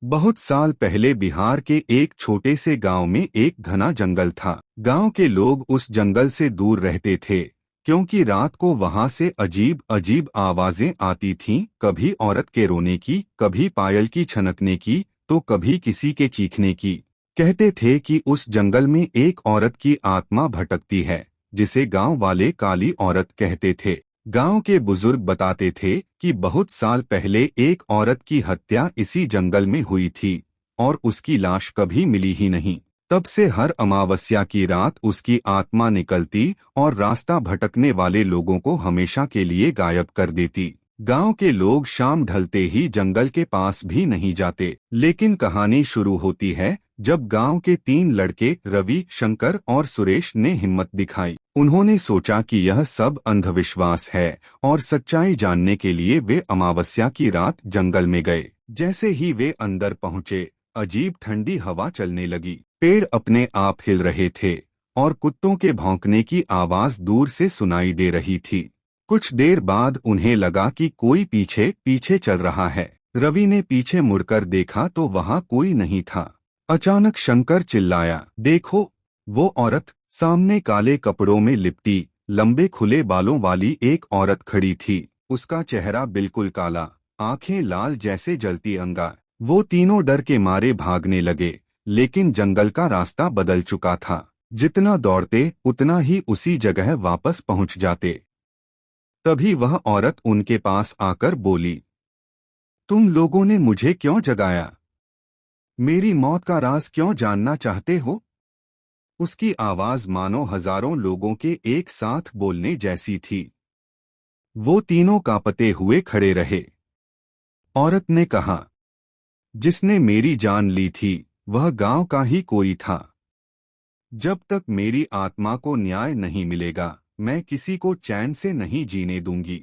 बहुत साल पहले बिहार के एक छोटे से गांव में एक घना जंगल था। गांव के लोग उस जंगल से दूर रहते थे क्योंकि रात को वहां से अजीब अजीब आवाजें आती थीं, कभी औरत के रोने की, कभी पायल की छनकने की, तो कभी किसी के चीखने की। कहते थे कि उस जंगल में एक औरत की आत्मा भटकती है, जिसे गांव वाले काली औरत कहते थे। गांव के बुजुर्ग बताते थे कि बहुत साल पहले एक औरत की हत्या इसी जंगल में हुई थी और उसकी लाश कभी मिली ही नहीं। तब से हर अमावस्या की रात उसकी आत्मा निकलती और रास्ता भटकने वाले लोगों को हमेशा के लिए गायब कर देती। गांव के लोग शाम ढलते ही जंगल के पास भी नहीं जाते। लेकिन कहानी शुरू होती है जब गांव के तीन लड़के रवि, शंकर और सुरेश ने हिम्मत दिखाई। उन्होंने सोचा कि यह सब अंधविश्वास है और सच्चाई जानने के लिए वे अमावस्या की रात जंगल में गए। जैसे ही वे अंदर पहुंचे, अजीब ठंडी हवा चलने लगी, पेड़ अपने आप हिल रहे थे और कुत्तों के भौंकने की आवाज दूर से सुनाई दे रही थी। कुछ देर बाद उन्हें लगा कि कोई पीछे पीछे चल रहा है। रवि ने पीछे मुड़कर देखा तो वहां कोई नहीं था। अचानक शंकर चिल्लाया, देखो, वो औरत! सामने काले कपड़ों में लिपटी, लंबे खुले बालों वाली एक औरत खड़ी थी। उसका चेहरा बिल्कुल काला, आंखें लाल जैसे जलती अंगार। वो तीनों डर के मारे भागने लगे, लेकिन जंगल का रास्ता बदल चुका था। जितना दौड़ते उतना ही उसी जगह वापस पहुंच जाते। तभी वह औरत उनके पास आकर बोली, तुम लोगों ने मुझे क्यों जगाया? मेरी मौत का राज क्यों जानना चाहते हो? उसकी आवाज मानो हजारों लोगों के एक साथ बोलने जैसी थी। वो तीनों कांपते हुए खड़े रहे। औरत ने कहा, जिसने मेरी जान ली थी वह गांव का ही कोई था। जब तक मेरी आत्मा को न्याय नहीं मिलेगा, मैं किसी को चैन से नहीं जीने दूंगी।